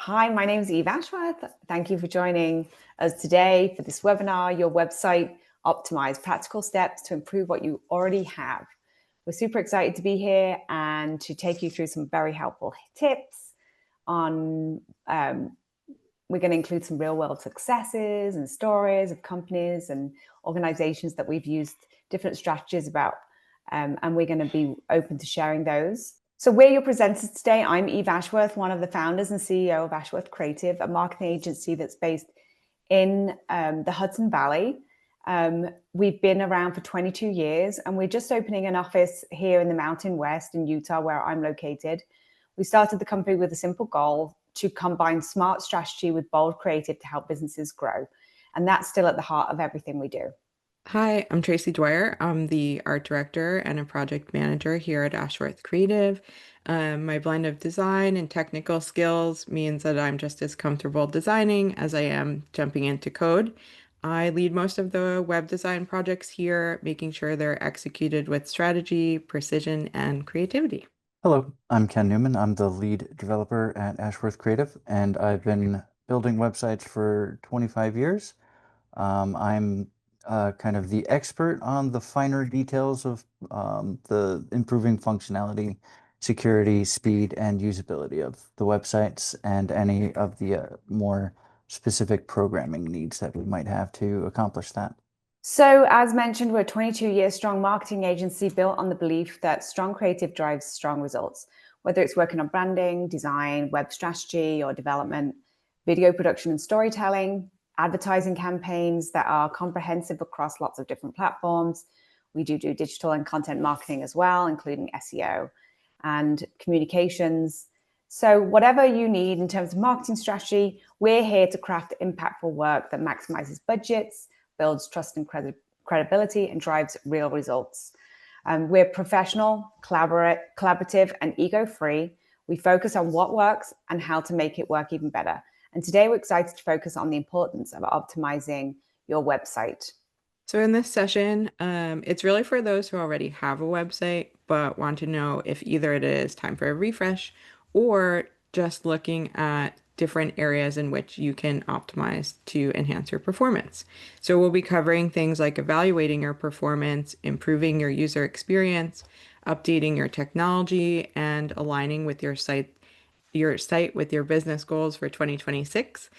Hi, my name is Eve Ashworth. Thank you for joining us today for this webinar, Your Website Optimized, Practical Steps to Improve What You Already Have. We're super excited to be here and to take you through some very helpful tips on, we're going to include some real world successes and stories of companies and organizations that we've used different strategies about, and we're going to be open to sharing those. So we're your presenters today. I'm Eve Ashworth, one of the founders and CEO of Ashworth Creative, a marketing agency that's based in the Hudson Valley. We've been around for 22 years, and we're just opening an office here in the Mountain West in Utah, where I'm located. We started the company with a simple goal to combine smart strategy with bold creative to help businesses grow. And that's still at the heart of everything we do. Hi, I'm Tracy Dwyer. I'm the art director and a project manager here at Ashworth Creative. My blend of design and technical skills means that I'm just as comfortable designing as I am jumping into code. I lead most of the web design projects here, making sure they're executed with strategy, precision, and creativity. Hello, I'm Ken Newman. I'm the lead developer at Ashworth Creative, and I've been building websites for 25 years. I'm kind of the expert on the finer details of the improving functionality, security, speed, and usability of the websites and any of the more specific programming needs that we might have to accomplish that. So as mentioned, we're a 22-year strong marketing agency built on the belief that strong creative drives strong results, whether it's working on branding, design, web strategy or development, video production and storytelling, advertising campaigns that are comprehensive across lots of different platforms. We do digital and content marketing as well, including SEO and communications. So whatever you need in terms of marketing strategy, we're here to craft impactful work that maximizes budgets, builds trust and credibility, and drives real results. We're professional, collaborative, and ego-free. We focus on what works and how to make it work even better. And today we're excited to focus on the importance of optimizing your website. So in this session, it's really for those who already have a website, but want to know if either it is time for a refresh or just looking at different areas in which you can optimize to enhance your performance. So we'll be covering things like evaluating your performance, improving your user experience, updating your technology, and aligning with your site with your business goals for 2026.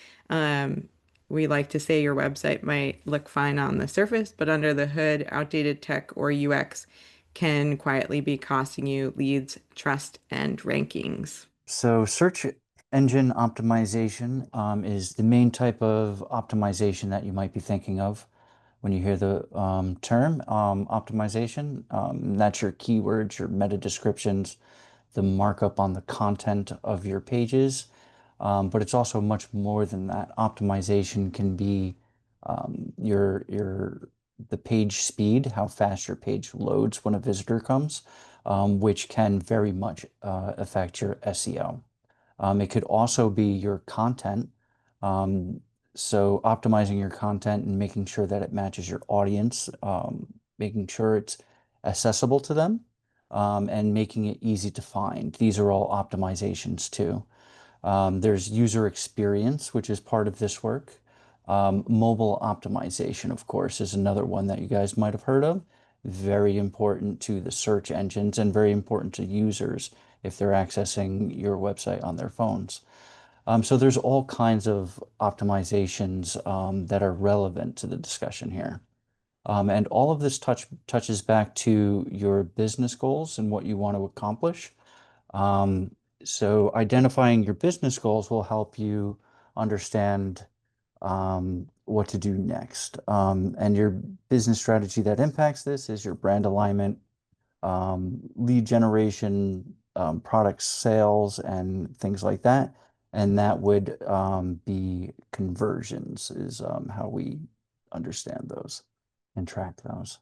We like to say your website might look fine on the surface, but under the hood, outdated tech or UX can quietly be costing you leads, trust, and rankings. So search engine optimization is the main type of optimization that you might be thinking of when you hear the term optimization. That's your keywords, your meta descriptions, the markup on the content of your pages. But it's also much more than that. Optimization can be the page speed, how fast your page loads when a visitor comes, which can very much affect your SEO. It could also be your content. So optimizing your content and making sure that it matches your audience, making sure it's accessible to them, and making it easy to find. These are all optimizations too. There's user experience, which is part of this work. Mobile optimization, of course, is another one that you guys might have heard of. Very important to the search engines and very important to users if they're accessing your website on their phones. So there's all kinds of optimizations that are relevant to the discussion here. And all of this touches back to your business goals and what you want to accomplish. So identifying your business goals will help you understand what to do next. And your business strategy that impacts this is your brand alignment, lead generation, product sales, and things like that. And that would be conversions is how we understand those and track those.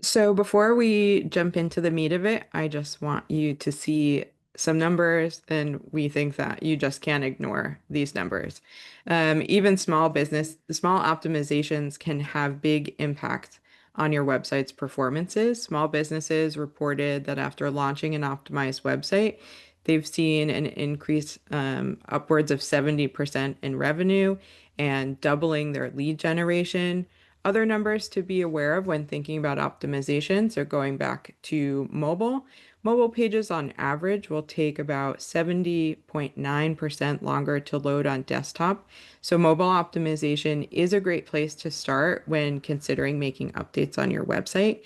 So before we jump into the meat of it, I just want you to see some numbers, and we think that you just can't ignore these numbers. Even small optimizations can have big impact on your website's performances. Small businesses reported that after launching an optimized website, they've seen an increase upwards of 70% in revenue and doubling their lead generation. Other numbers to be aware of when thinking about optimization, so going back to mobile. Mobile pages on average will take about 70.9% longer to load on desktop. So mobile optimization is a great place to start when considering making updates on your website.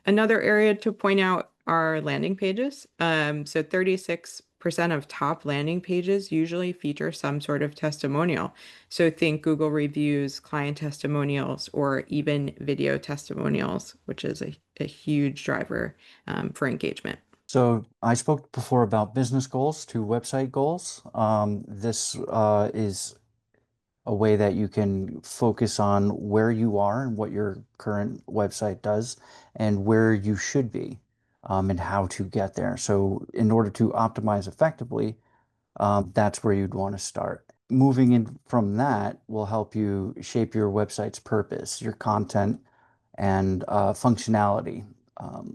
Another area to point out are landing pages. So 36% of top landing pages usually feature some sort of testimonial. So think Google reviews, client testimonials, or even video testimonials, which is a huge driver for engagement. So I spoke before about business goals to website goals. This is a way that you can focus on where you are and what your current website does and where you should be, and how to get there. So in order to optimize effectively, that's where you'd want to start. Moving in from that will help you shape your website's purpose, your content, and functionality,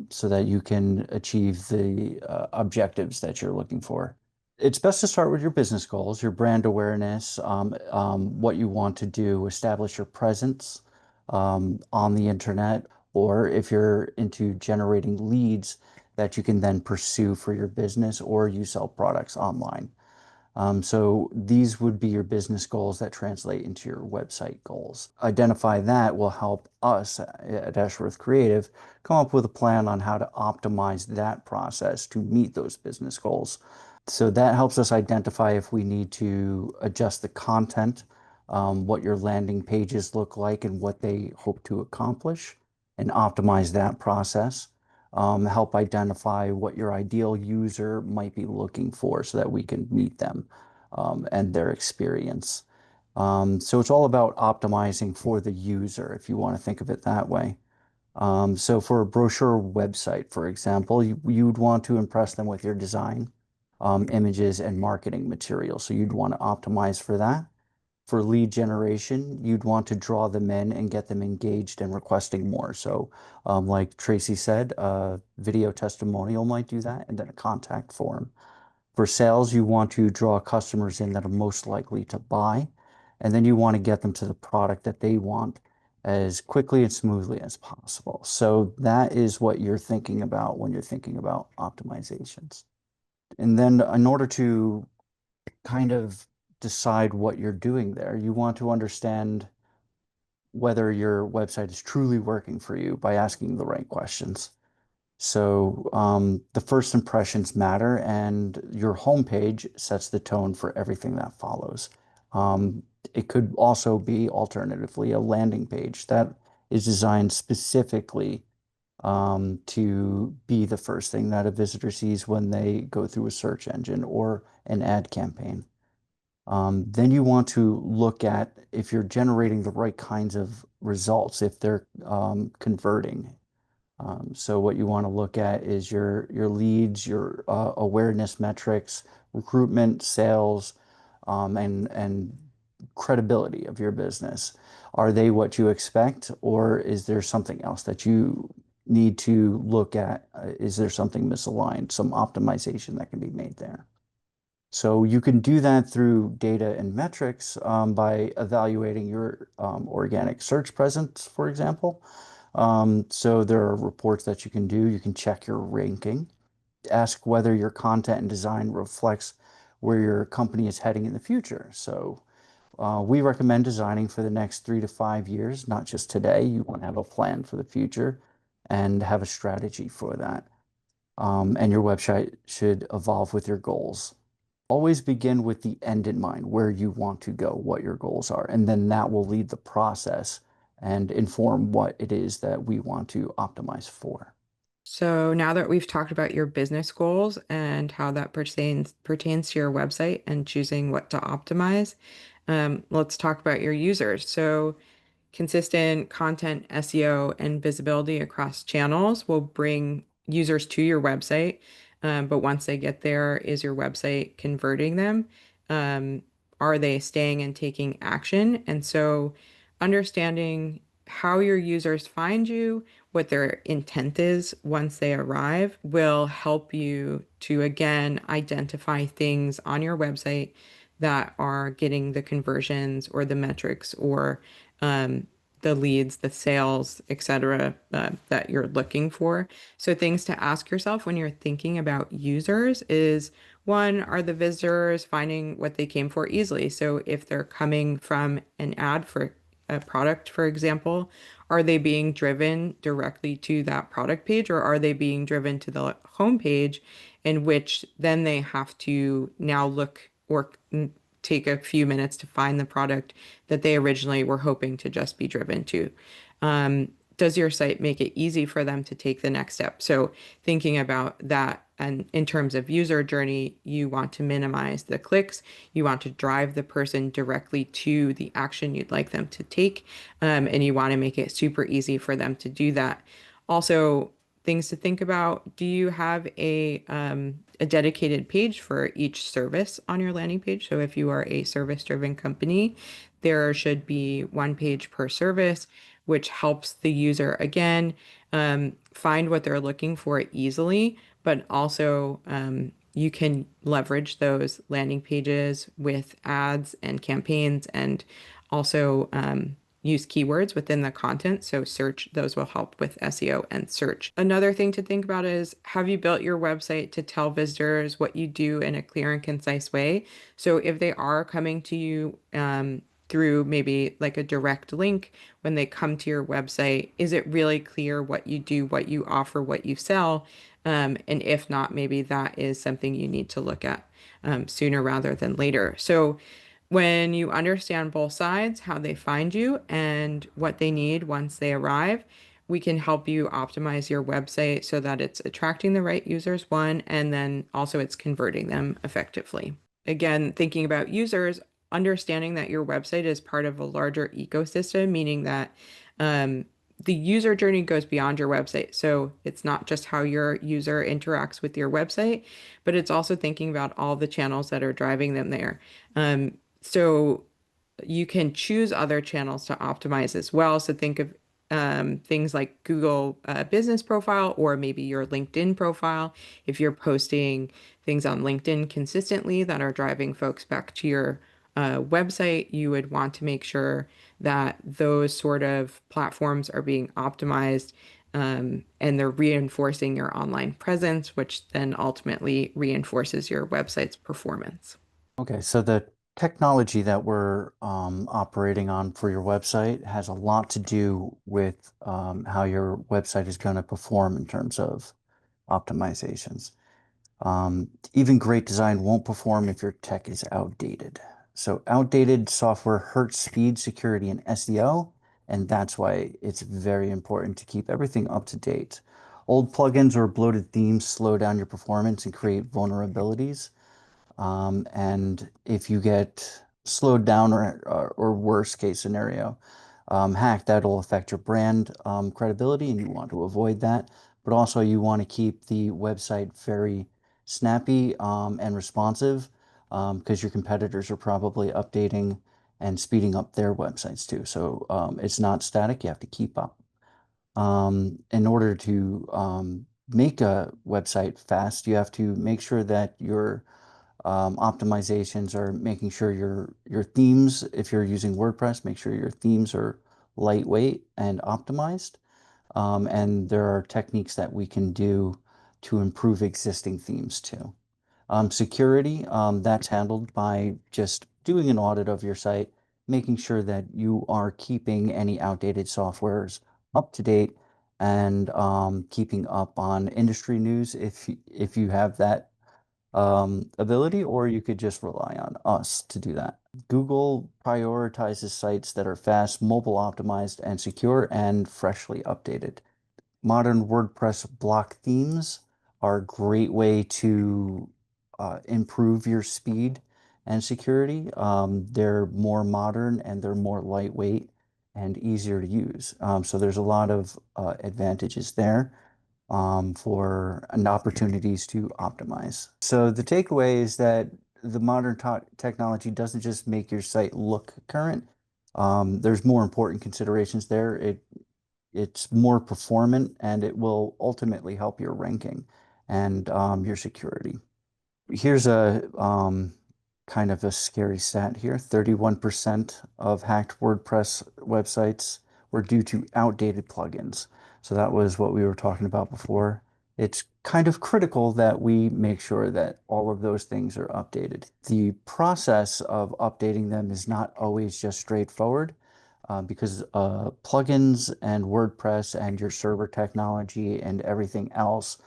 so that you can achieve the objectives that you're looking for. It's best to start with your business goals, your brand awareness, what you want to do, establish your presence on the internet, or if you're into generating leads that you can then pursue for your business, or you sell products online. So these would be your business goals that translate into your website goals. Identify that will help us at Ashworth Creative come up with a plan on how to optimize that process to meet those business goals. So that helps us identify if we need to adjust the content, what your landing pages look like and what they hope to accomplish, and optimize that process. Help identify what your ideal user might be looking for so that we can meet them, and their experience. So it's all about optimizing for the user, if you want to think of it that way. So for a brochure website, for example, you'd want to impress them with your design, images, and marketing material. So you'd want to optimize for that. For lead generation, you'd want to draw them in and get them engaged and requesting more. So like Tracy said, a video testimonial might do that, and then a contact form. For sales, you want to draw customers in that are most likely to buy, and then you want to get them to the product that they want as quickly and smoothly as possible. So that is what you're thinking about when you're thinking about optimizations. And then in order to kind of decide what you're doing there, you want to understand whether your website is truly working for you by asking the right questions. So the first impressions matter, and your homepage sets the tone for everything that follows. It could also be, alternatively, a landing page that is designed specifically to be the first thing that a visitor sees when they go through a search engine or an ad campaign. Then you want to look at if you're generating the right kinds of results, if they're converting. So what you want to look at is your leads, your awareness metrics, recruitment, sales, and credibility of your business. Are they what you expect, or is there something else that you need to look at? Is there something misaligned, some optimization that can be made there? So you can do that through data and metrics, by evaluating your organic search presence, for example. So there are reports that you can do. You can check your ranking, ask whether your content and design reflects where your company is heading in the future. So we recommend designing for the next 3 to 5 years, not just today. You want to have a plan for the future and have a strategy for that. And your website should evolve with your goals. Always begin with the end in mind, where you want to go, what your goals are, and then that will lead the process and inform what it is that we want to optimize for. So now that we've talked about your business goals and how that pertains to your website and choosing what to optimize, let's talk about your users. So consistent content, SEO, and visibility across channels will bring users to your website. But once they get there, is your website converting them? Are they staying and taking action? And so understanding how your users find you, what their intent is once they arrive, will help you to again identify things on your website that are getting the conversions or the metrics or the leads, the sales, etc., that you're looking for. So things to ask yourself when you're thinking about users is, one, are the visitors finding what they came for easily? So if they're coming from an ad for a product, for example, are they being driven directly to that product page, or are they being driven to the home page, in which then they have to now look or take a few minutes to find the product that they originally were hoping to just be driven to? Does your site make it easy for them to take the next step? So thinking about that, and in terms of user journey, you want to minimize the clicks. You want to drive the person directly to the action you'd like them to take, and you want to make it super easy for them to do that. Also, things to think about: do you have a dedicated page for each service on your landing page? So if you are a service-driven company, there should be one page per service, which helps the user again find what they're looking for easily, but also you can leverage those landing pages with ads and campaigns, and also use keywords within the content. So search, those will help with SEO and search. Another thing to think about is, have you built your website to tell visitors what you do in a clear and concise way? So if they are coming to you through maybe like a direct link, when they come to your website, is it really clear what you do, what you offer, what you sell? And if not, maybe that is something you need to look at sooner rather than later. So when you understand both sides, how they find you and what they need once they arrive, we can help you optimize your website so that it's attracting the right users, one, and then also it's converting them effectively. Again, thinking about users, understanding that your website is part of a larger ecosystem, meaning that the user journey goes beyond your website. So it's not just how your user interacts with your website, but it's also thinking about all the channels that are driving them there. So you can choose other channels to optimize as well. So think of things like Google Business Profile, or maybe your LinkedIn profile. If you're posting things on LinkedIn consistently that are driving folks back to your website, you would want to make sure that those sort of platforms are being optimized, and they're reinforcing your online presence, which then ultimately reinforces your website's performance. Okay, so the technology that we're operating on for your website has a lot to do with how your website is going to perform in terms of optimizations. Even great design won't perform if your tech is outdated. So outdated software hurts speed, security, and SEO, and that's why it's very important to keep everything up to date. Old plugins or bloated themes slow down your performance and create vulnerabilities. And if you get slowed down or worst case scenario, hacked, that'll affect your brand credibility, and you want to avoid that. But also you want to keep the website very snappy and responsive, because your competitors are probably updating and speeding up their websites too. So it's not static, you have to keep up. In order to make a website fast, you have to make sure that your optimizations are making sure your themes, if you're using WordPress, make sure your themes are lightweight and optimized. And there are techniques that we can do to improve existing themes too. Security, that's handled by just doing an audit of your site, making sure that you are keeping any outdated softwares up to date, and keeping up on industry news if you have that ability, or you could just rely on us to do that. Google prioritizes sites that are fast, mobile optimized, and secure, and freshly updated. Modern WordPress block themes are a great way to improve your speed and security. They're more modern and they're more lightweight and easier to use. So there's a lot of advantages there for opportunities to optimize. So the takeaway is that the modern technology doesn't just make your site look current, There's more important considerations there. It's more performant and it will ultimately help your ranking and your security. Here's a kind of a scary stat here. 31% of hacked WordPress websites were due to outdated plugins. So that was what we were talking about before. It's kind of critical that we make sure that all of those things are updated. The process of updating them is not always just straightforward because plugins and WordPress and your server technology and everything else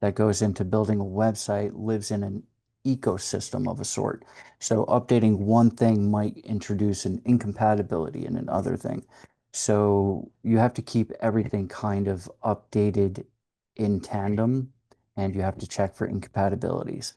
that goes into building a website lives in an ecosystem of a sort. So updating one thing might introduce an incompatibility in another thing. So you have to keep everything kind of updated in tandem, and you have to check for incompatibilities.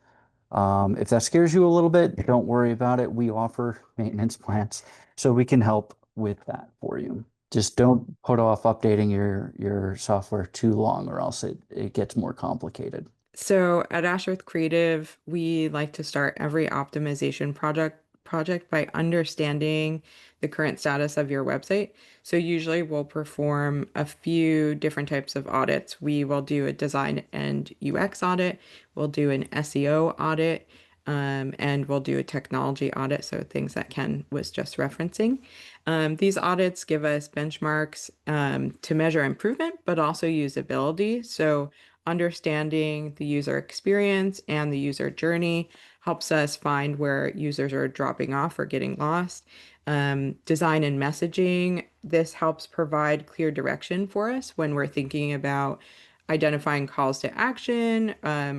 If that scares you a little bit, don't worry about it. We offer maintenance plans, so we can help with that for you. Just don't put off updating your software too long, or else it gets more complicated. So at Ashworth Creative, we like to start every optimization project by understanding the current status of your website. So usually we'll perform a few different types of audits. We will do a design and UX audit, we'll do an SEO audit, and we'll do a technology audit, so things that Ken was just referencing. These audits give us benchmarks to measure improvement, but also usability. So understanding the user experience and the user journey helps us find where users are dropping off or getting lost. Design and messaging, this helps provide clear direction for us when we're thinking about identifying calls to action,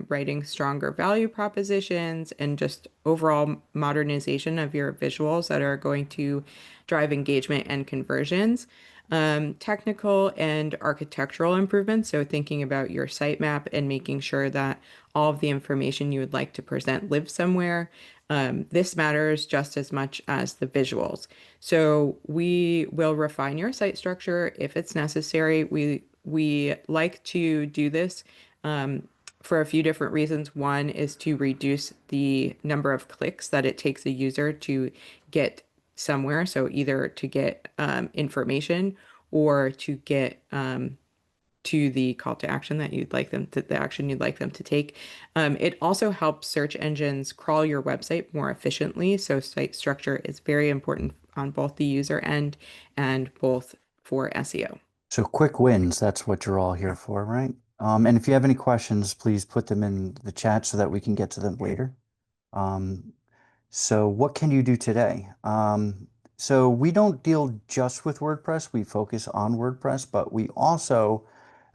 writing stronger value propositions, and just overall modernization of your visuals that are going to drive engagement and conversions. Technical and architectural improvements, so thinking about your sitemap and making sure that all of the information you would like to present lives somewhere. This matters just as much as the visuals. So we will refine your site structure if it's necessary. We like to do this for a few different reasons. One is to reduce the number of clicks that it takes a user to get somewhere. So either to get information or to get to the call to action that you'd like them to, the action you'd like them to take. It also helps search engines crawl your website more efficiently. So site structure is very important on both the user end and both for SEO. So quick wins, that's what you're all here for, right? And if you have any questions, please put them in the chat so that we can get to them later. So what can you do today? So we don't deal just with WordPress. We focus on WordPress, but we also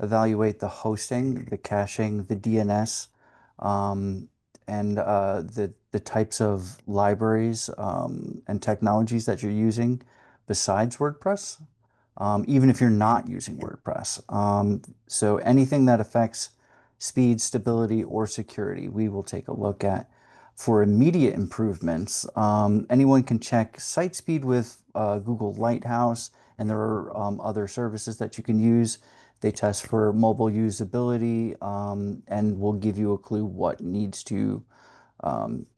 evaluate the hosting, the caching, the DNS, and the types of libraries and technologies that you're using besides WordPress, even if you're not using WordPress. So anything that affects speed, stability, or security, we will take a look at. For immediate improvements, anyone can check site speed with Google Lighthouse, and there are other services that you can use. They test for mobile usability and will give you a clue what needs to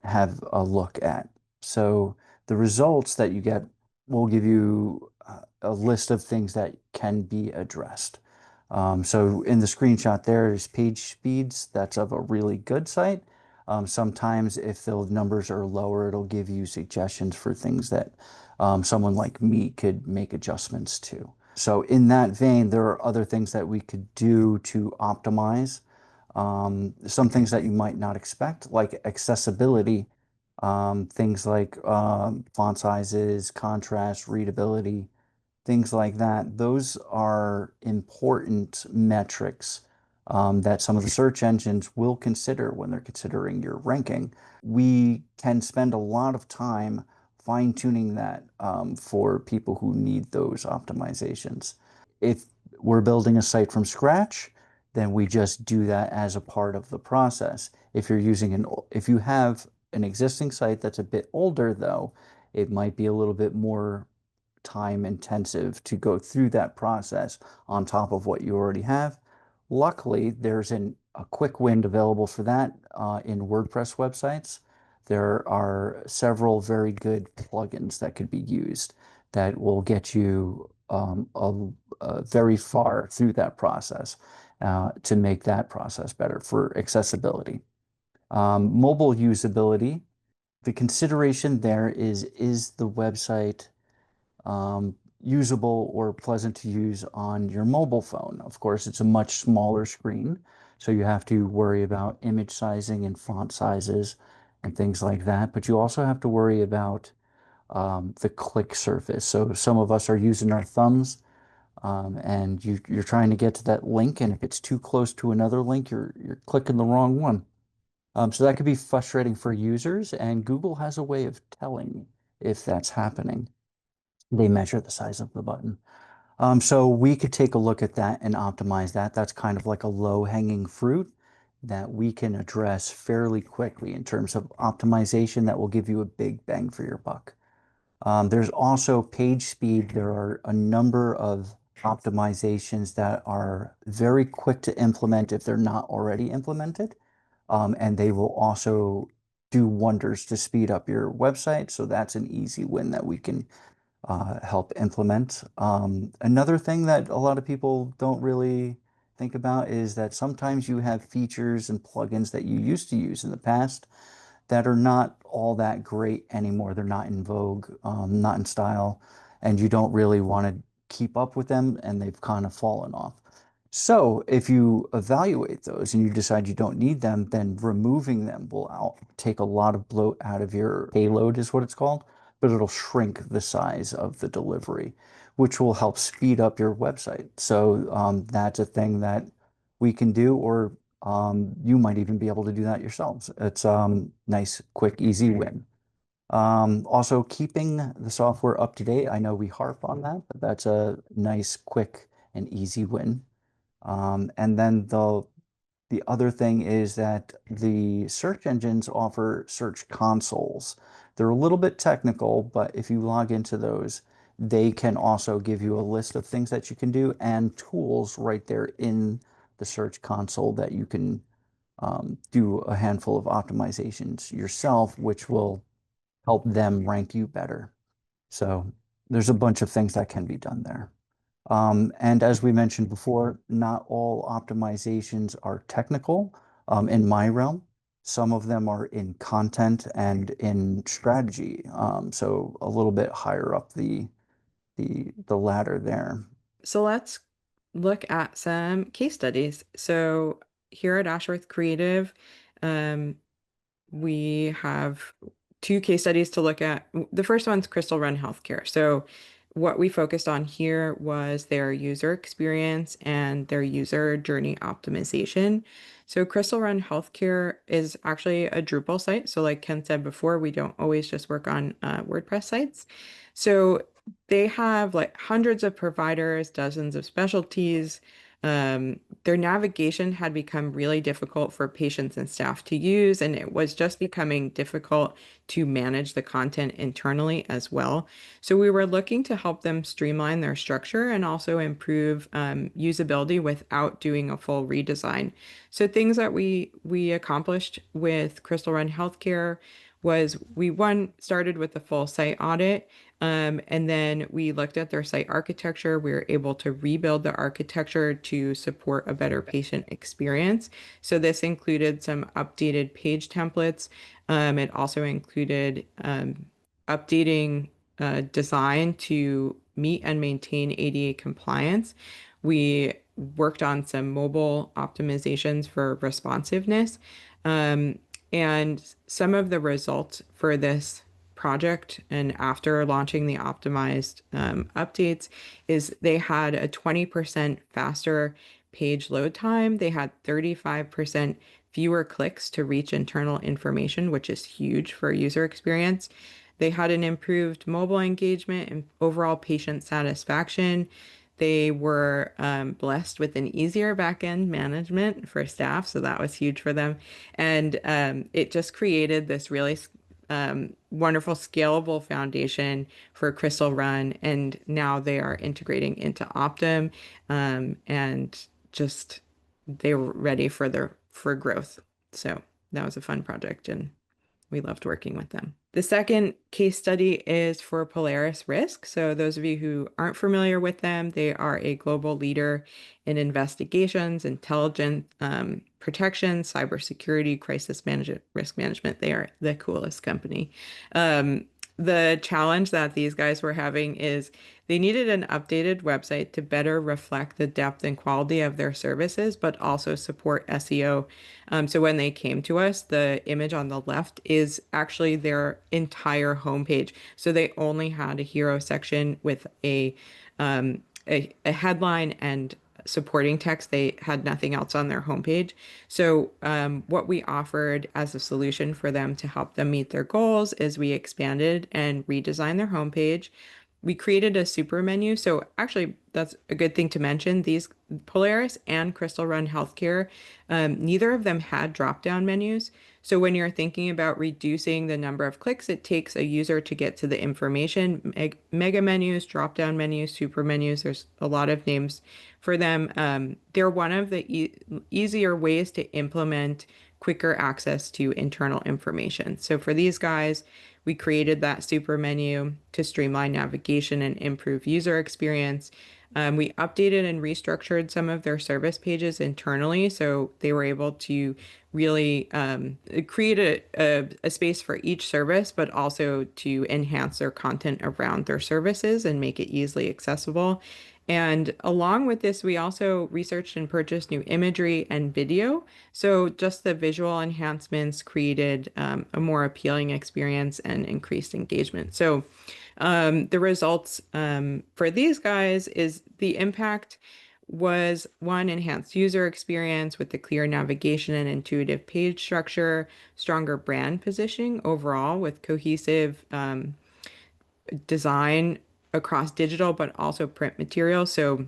have a look at. So the results that you get will give you a list of things that can be addressed. So in the screenshot there's page speeds. That's of a really good site. Sometimes if the numbers are lower, it'll give you suggestions for things that someone like me could make adjustments to. So in that vein, there are other things that we could do to optimize. Some things that you might not expect, like accessibility, things like font sizes, contrast, readability, things like that. Those are important metrics that some of the search engines will consider when they're considering your ranking. We can spend a lot of time fine-tuning that for people who need those optimizations. If we're building a site from scratch, then we just do that as a part of the process. If you have an existing site that's a bit older though, it might be a little bit more time intensive to go through that process on top of what you already have. Luckily, there's a quick win available for that in WordPress websites. There are several very good plugins that could be used. that will get you very far through that process to make that process better for accessibility. Mobile usability, the consideration there is the website usable or pleasant to use on your mobile phone? Of course, it's a much smaller screen, so you have to worry about image sizing and font sizes and things like that. But you also have to worry about the click surface. So some of us are using our thumbs and you're trying to get to that link, and if it's too close to another link, you're clicking the wrong one. So that could be frustrating for users, and Google has a way of telling if that's happening. They measure the size of the button. So we could take a look at that and optimize that. That's kind of like a low-hanging fruit that we can address fairly quickly in terms of optimization that will give you a big bang for your buck. There's also page speed. There are a number of optimizations that are very quick to implement if they're not already implemented. And they will also do wonders to speed up your website. So that's an easy win that we can help implement. Another thing that a lot of people don't really think about is that sometimes you have features and plugins that you used to use in the past that are not all that great anymore. They're not in vogue, not in style, and you don't really want to keep up with them, and they've kind of fallen off. So if you evaluate those and you decide you don't need them, then removing them will take a lot of bloat out of your payload, is what it's called, but it'll shrink the size of the delivery, which will help speed up your website. So that's a thing that we can do, or you might even be able to do that yourselves. It's nice, quick, easy win. Also, keeping the software up to date. I know we harp on that, but that's a nice, quick, and easy win. And then the other thing is that the search engines offer search consoles. They're a little bit technical, but if you log into those, they can also give you a list of things that you can do and tools right there in the search console that you can do a handful of optimizations yourself, which will help them rank you better. So there's a bunch of things that can be done there. And as we mentioned before, not all optimizations are technical in my realm. Some of them are in content and in strategy. So a little bit higher up the ladder there. So let's look at some case studies. So here at Ashworth Creative, we have two case studies to look at. The first one's Crystal Run Healthcare. So what we focused on here was their user experience and their user journey optimization. So Crystal Run Healthcare is actually a Drupal site. So like Ken said before, we don't always just work on WordPress sites. So they have like hundreds of providers, dozens of specialties. Their navigation had become really difficult for patients and staff to use, and it was just becoming difficult to manage the content internally as well. So we were looking to help them streamline their structure and also improve usability without doing a full redesign. So things that we accomplished with Crystal Run Healthcare was we started with a full site audit. And then we looked at their site architecture. We were able to rebuild the architecture to support a better patient experience. So this included some updated page templates. It also included updating design to meet and maintain ADA compliance. We worked on some mobile optimizations for responsiveness. And some of the results for this project and after launching the optimized updates is they had a 20% faster page load time. They had 35% fewer clicks to reach internal information, which is huge for user experience. They had an improved mobile engagement and overall patient satisfaction. They were blessed with an easier back-end management for staff, so that was huge for them. And it just created this really wonderful scalable foundation for Crystal Run, and now they are integrating into Optum, and just they were ready for growth. So that was a fun project, and we loved working with them. The second case study is for Polaris Risk. So those of you who aren't familiar with them, they are a global leader in investigations, intelligence, protection, cybersecurity, crisis management, risk management. They are the coolest company. The challenge that these guys were having is they needed an updated website to better reflect the depth and quality of their services, but also support SEO. So when they came to us, the image on the left is actually their entire homepage. So they only had a hero section with a headline and supporting text. They had nothing else on their homepage. So what we offered as a solution for them to help them meet their goals is we expanded and redesigned their homepage. We created a super menu. So actually, that's a good thing to mention. These Polaris and Crystal Run Healthcare, neither of them had drop-down menus. So when you're thinking about reducing the number of clicks it takes a user to get to the information, mega menus, drop-down menus, super menus, there's a lot of names for them. They're one of the easier ways to implement quicker access to internal information. So for these guys, we created that super menu to streamline navigation and improve user experience. We updated and restructured some of their service pages internally, so they were able to really create a space for each service, but also to enhance their content around their services and make it easily accessible. And along with this, we also researched and purchased new imagery and video. So just the visual enhancements created a more appealing experience and increased engagement. So the results for these guys is the impact was one, enhanced user experience with the clear navigation and intuitive page structure, stronger brand positioning overall with cohesive design across digital, but also print material. So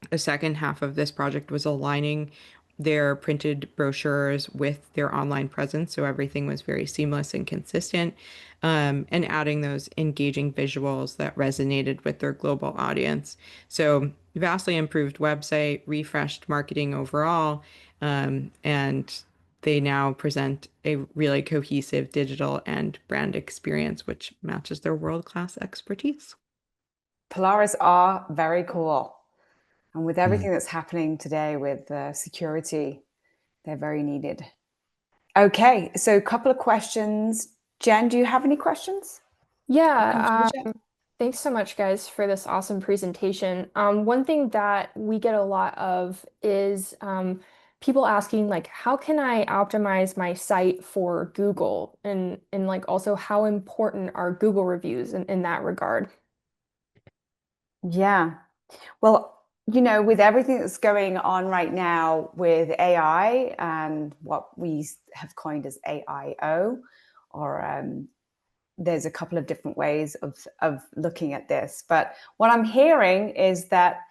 the second half of this project was aligning their printed brochures with their online presence. So everything was very seamless and consistent, and adding those engaging visuals that resonated with their global audience. So vastly improved website, refreshed marketing overall, and they now present a really cohesive digital and brand experience, which matches their world-class expertise. Polaris are very cool. And with Mm. everything that's happening today with security, they're very needed. Okay, so a couple of questions. Jen, do you have any questions? Yeah, thanks so much, guys, for this awesome presentation. One thing that we get a lot of is people asking, like, how can I optimize my site for Google? And like also how important are Google reviews in that regard? Yeah. Well, with everything that's going on right now with AI and what we have coined as AIO, or there's a couple of different ways of looking at this. But what I'm hearing is that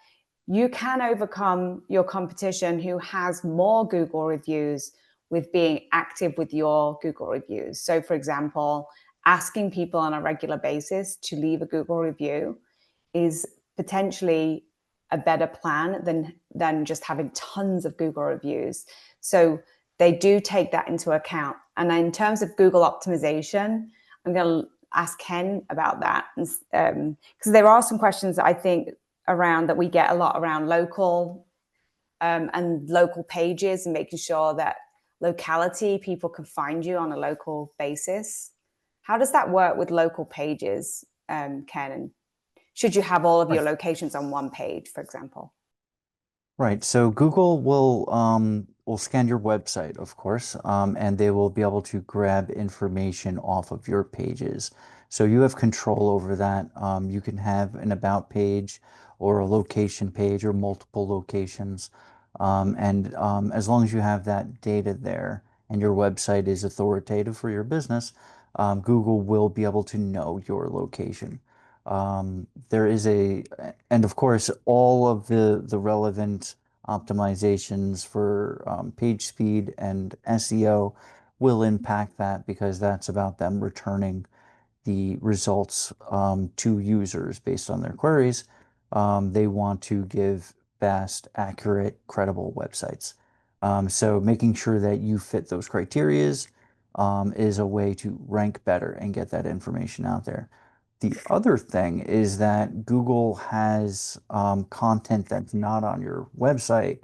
you can overcome your competition who has more Google reviews with being active with your Google reviews. So for example, asking people on a regular basis to leave a Google review is potentially a better plan than just having tons of Google reviews. So they do take that into account. And in terms of Google optimization, I'm going to ask Ken about that, because there are some questions that I think around that we get a lot around local and local pages and making sure that locality, people can find you on a local basis. How does that work with local pages, Ken? And should you have all of your locations on one page, for example? Right. So Google will scan your website, of course, and they will be able to grab information off of your pages. So you have control over that. You can have an about page or a location page or multiple locations. And as long as you have that data there and your website is authoritative for your business, Google will be able to know your location. There is and of course, all of the relevant optimizations for page speed and SEO will impact that because that's about them returning the results to users based on their queries. They want to give fast, accurate, credible websites. So making sure that you fit those criterias is a way to rank better and get that information out there. The other thing is that Google has content that's not on your website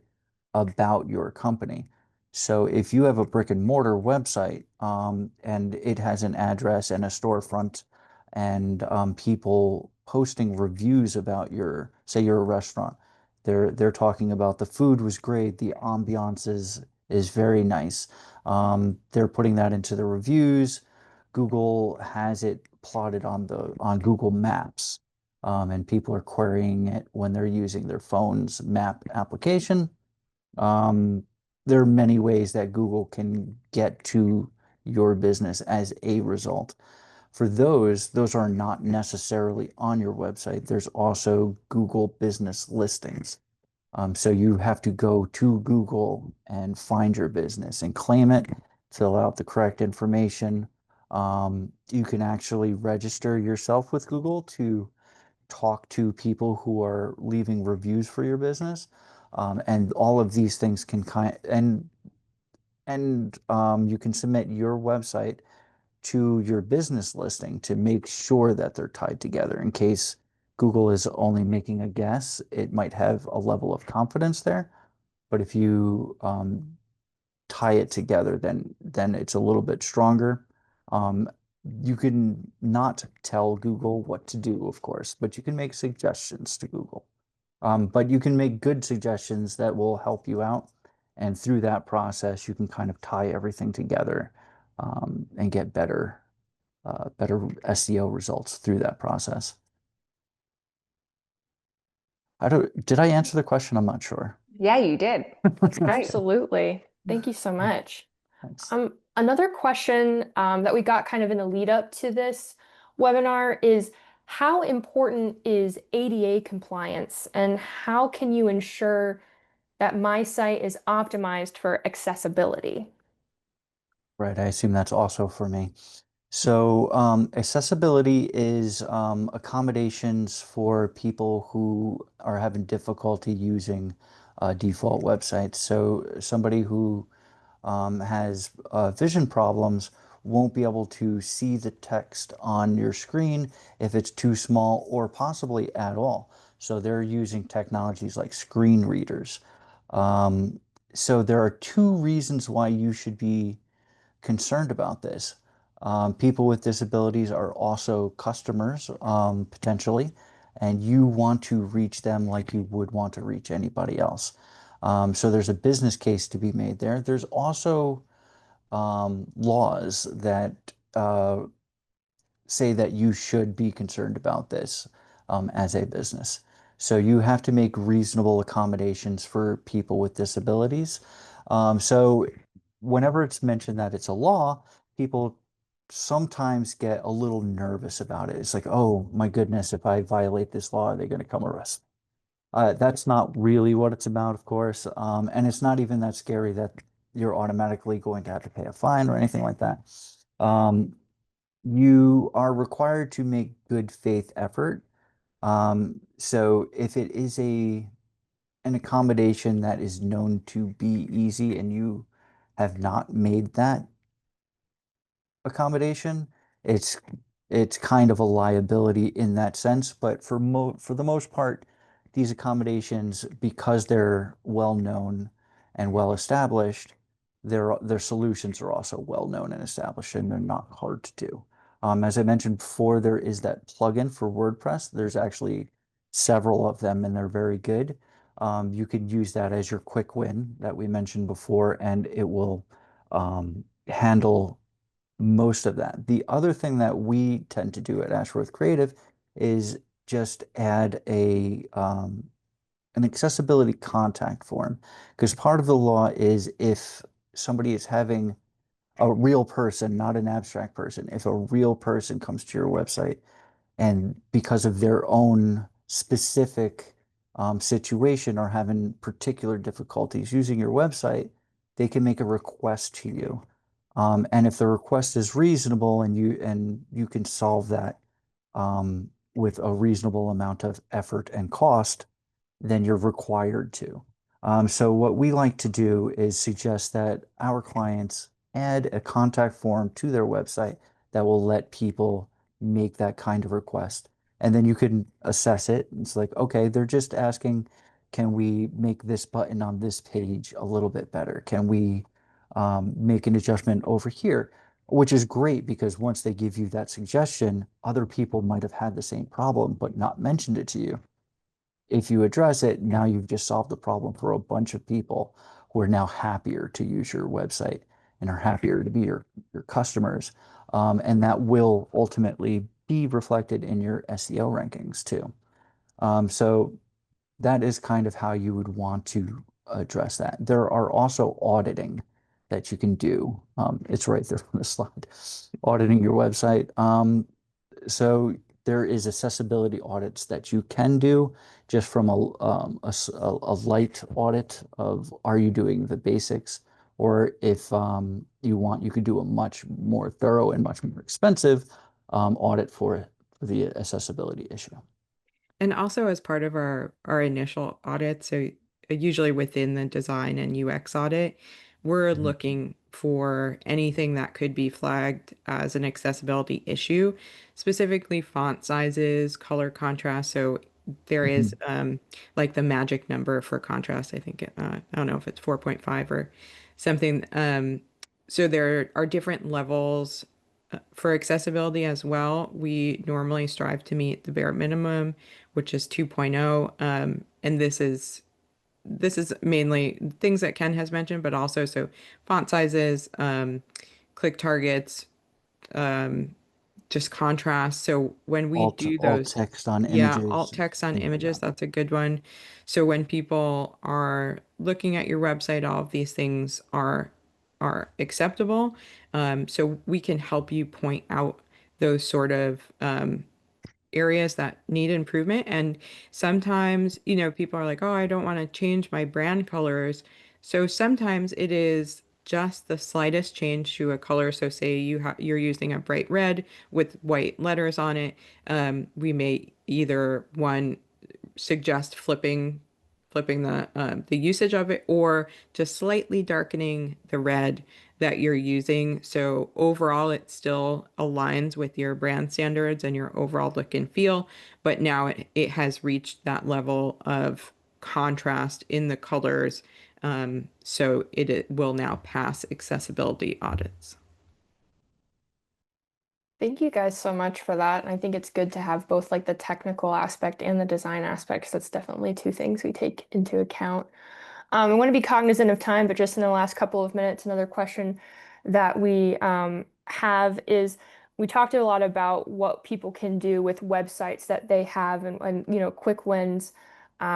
about your company. So if you have a brick and mortar website and it has an address and a storefront and people posting reviews about your, say you're a restaurant, they're talking about the food was great, the ambiance is very nice. They're putting that into the reviews. Google has it plotted on Google Maps, and people are querying it when they're using their phone's map application. There are many ways that Google can get to your business as a result. For those are not necessarily on your website. There's also Google business listings. So you have to go to Google and find your business and claim it, fill out the correct information. You can actually register yourself with Google to talk to people who are leaving reviews for your business. And all of these things can you can submit your website to your business listing to make sure that they're tied together. In case Google is only making a guess, it might have a level of confidence there. But if you tie it together, then it's a little bit stronger. You can not tell Google what to do, of course, but you can make suggestions to Google. But you can make good suggestions that will help you out. And through that process, you can kind of tie everything together and get better SEO results through that process. Did I answer the question? I'm not sure. Yeah, you did. That's great. Absolutely. Thank you so much. Thanks. Another question that we got kind of in the lead up to this webinar is how important is ADA compliance and how can you ensure that my site is optimized for accessibility? Right, I assume that's also for me. So accessibility is accommodations for people who are having difficulty using default websites. So somebody who has vision problems won't be able to see the text on your screen if it's too small or possibly at all. So they're using technologies like screen readers. So there are two reasons why you should be concerned about this. People with disabilities are also customers, potentially, and you want to reach them like you would want to reach anybody else. So there's a business case to be made there. There's also laws that say that you should be concerned about this as a business. So you have to make reasonable accommodations for people with disabilities. So whenever it's mentioned that it's a law, people sometimes get a little nervous about it. It's like, oh my goodness, if I violate this law, are they going to come arrest me? That's not really what it's about, of course. And it's not even that scary that you're automatically going to have to pay a fine or anything like that. You are required to make good faith effort. So if it is an accommodation that is known to be easy and you have not made that accommodation, it's kind of a liability in that sense. But for the most part, these accommodations, because they're well known and well established, their solutions are also well known and established, and they're not hard to do. As I mentioned before, there is that plugin for WordPress. There's actually several of them, and they're very good. You could use that as your quick win that we mentioned before, and it will handle most of that. The other thing that we tend to do at Ashworth Creative is just add an accessibility contact form, because part of the law is if somebody is having a real person, not an abstract person, if a real person comes to your website and because of their own specific situation are having particular difficulties using your website, they can make a request to you. And if the request is reasonable and you can solve that with a reasonable amount of effort and cost, then you're required to. So what we like to do is suggest that our clients add a contact form to their website that will let people make that kind of request. And then you can assess it. It's like, okay, they're just asking, can we make this button on this page a little bit better? Can we make an adjustment over here? Which is great because once they give you that suggestion, other people might have had the same problem but not mentioned it to you. If you address it, now you've just solved the problem for a bunch of people who are now happier to use your website and are happier to be your customers. And that will ultimately be reflected in your SEO rankings too. So that is kind of how you would want to address that. There are also auditing that you can do. It's right there on the slide, auditing your website. So there is accessibility audits that you can do just from a light audit of, are you doing the basics? Or if you want, you could do a much more thorough and much more expensive audit for the accessibility issue. And also as part of our initial audit, so usually within the design and UX audit, we're looking for anything that could be flagged as an accessibility issue, specifically font sizes, color contrast. So there is like the magic number for contrast. I think I don't know if it's 4.5 or something. So there are different levels for accessibility as well. We normally strive to meet the bare minimum, which is 2.0. And this is mainly things that Ken has mentioned, but also so font sizes, click targets, just contrast. So when we do alt those, text on yeah, images, alt text on things like images, that. that's a good one. So when people are looking at your website, all of these things are acceptable. So we can help you point out those sort of areas that need improvement. And sometimes, people are like, oh, I don't want to change my brand colors. So sometimes it is just the slightest change to a color. So say you're using a bright red with white letters on it. We may either one suggest flipping the usage of it, or just slightly darkening the red that you're using. So overall, it still aligns with your brand standards and your overall look and feel, but now it has reached that level of contrast in the colors. So it will now pass accessibility audits. Thank you guys so much for that. And I think it's good to have both like the technical aspect and the design aspect, 'cause that's definitely two things we take into account. I want to be cognizant of time, but just in the last couple of minutes, another question that we have is, we talked a lot about what people can do with websites that they have, and quick wins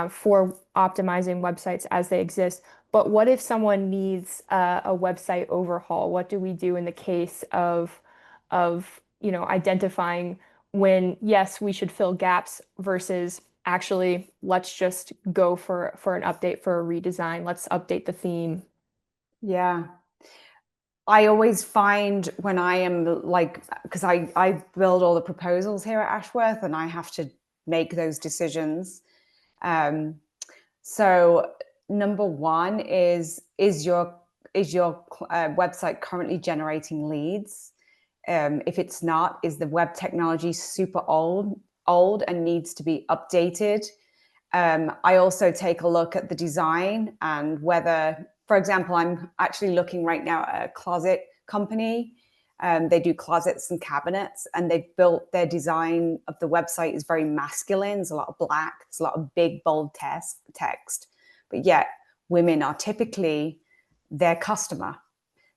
for optimizing websites as they exist. But what if someone needs a website overhaul? What do we do in the case of identifying when, yes, we should fill gaps versus actually let's just go for an update, for a redesign. Let's update the theme. Yeah. I always find when I am like, because I build all the proposals here at Ashworth and I have to make those decisions. So number one is your website currently generating leads? If it's not, is the web technology super old and needs to be updated? I also take a look at the design and whether, for example, I'm actually looking right now at a closet company. They do closets and cabinets, and they've built their design of the website is very masculine. There's a lot of black, there's a lot of big, bold text, but yet women are typically their customer.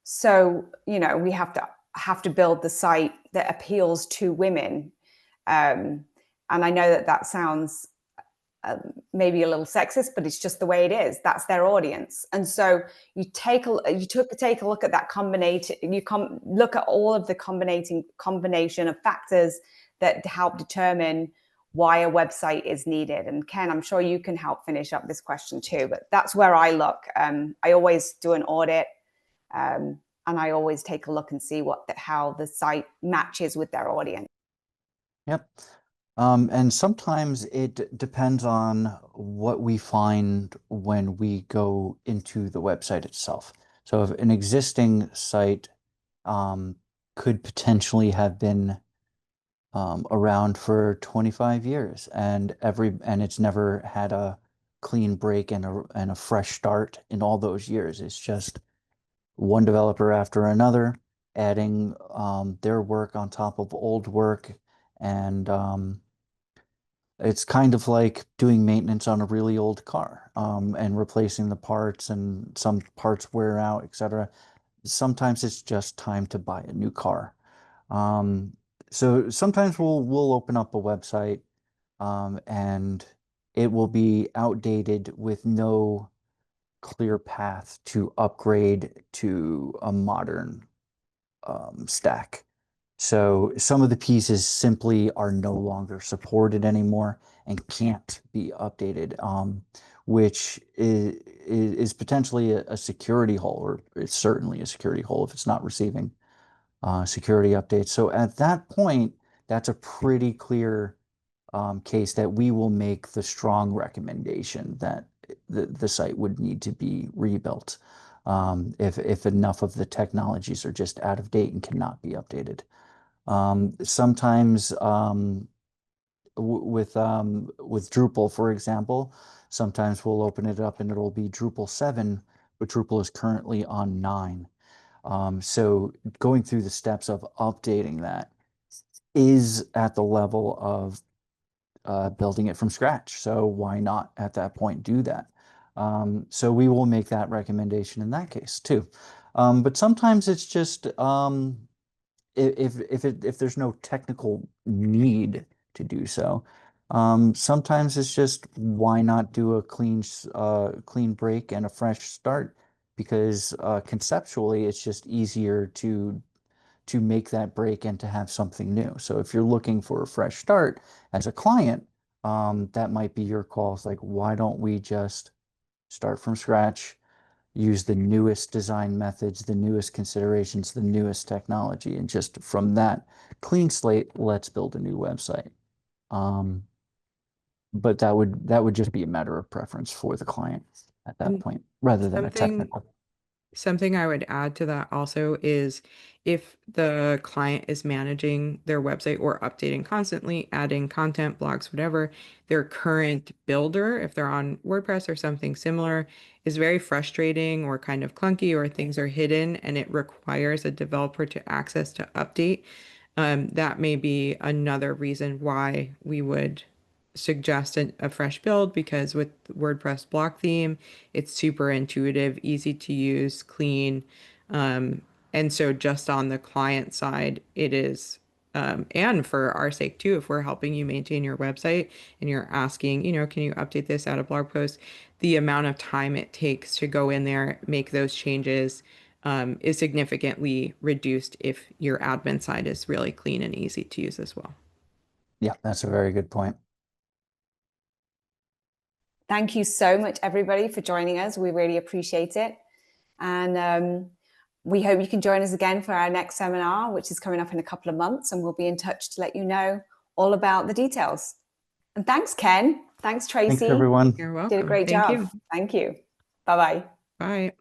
So, we have to build the site that appeals to women. And I know that sounds maybe a little sexist, but it's just the way it is. That's their audience. And so you take a look at that combination. Look at all of the combination of factors that help determine why a website is needed. And Ken, I'm sure you can help finish up this question too, but that's where I look. I always do an audit, and I always take a look and see how the site matches with their audience. Yep. And sometimes it depends on what we find when we go into the website itself. So if an existing site could potentially have been around for 25 years and it's never had a clean break and a fresh start in all those years. It's just one developer after another adding their work on top of old work, and it's kind of like doing maintenance on a really old car and replacing the parts, and some parts wear out, etc. Sometimes it's just time to buy a new car. So sometimes we'll open up a website and it will be outdated with no clear path to upgrade to a modern stack. So some of the pieces simply are no longer supported anymore and can't be updated, which is potentially a security hole, or it's certainly a security hole if it's not receiving security updates. So at that point, that's a pretty clear case that we will make the strong recommendation that the site would need to be rebuilt if enough of the technologies are just out of date and cannot be updated. Sometimes with Drupal, for example, sometimes we'll open it up and it'll be Drupal 7, but Drupal is currently on 9. So going through the steps of updating that is at the level of building it from scratch. So why not at that point do that? So we will make that recommendation in that case too. But sometimes it's just if there's no technical need to do so, sometimes it's just why not do a clean break and a fresh start, because conceptually it's just easier to make that break and to have something new. So if you're looking for a fresh start as a client, that might be your call. It's like, why don't we just start from scratch, use the newest design methods, the newest considerations, the newest technology, and just from that clean slate, let's build a new website. But that would just be a matter of preference for the client at that point, rather than a technical. Something I would add to that also is if the client is managing their website or updating constantly, adding content, blogs, whatever, their current builder, if they're on WordPress or something similar, is very frustrating or kind of clunky, or things are hidden and it requires a developer to access to update. That may be another reason why we would suggest a fresh build, because with WordPress block theme, it's super intuitive, easy to use, clean. And so just on the client side, it is, and for our sake too, if we're helping you maintain your website and you're asking, can you update this, add a blog post, the amount of time it takes to go in there, make those changes, is significantly reduced if your admin side is really clean and easy to use as well. Yeah, that's a very good point. Thank you so much, everybody, for joining us. We really appreciate it. And we hope you can join us again for our next seminar, which is coming up in a couple of months, and we'll be in touch to let you know all about the details. And thanks, Ken. Thanks, Tracy. Thanks, everyone. You're welcome. Did a great Thank job. you. Thank you. Bye-bye. Bye.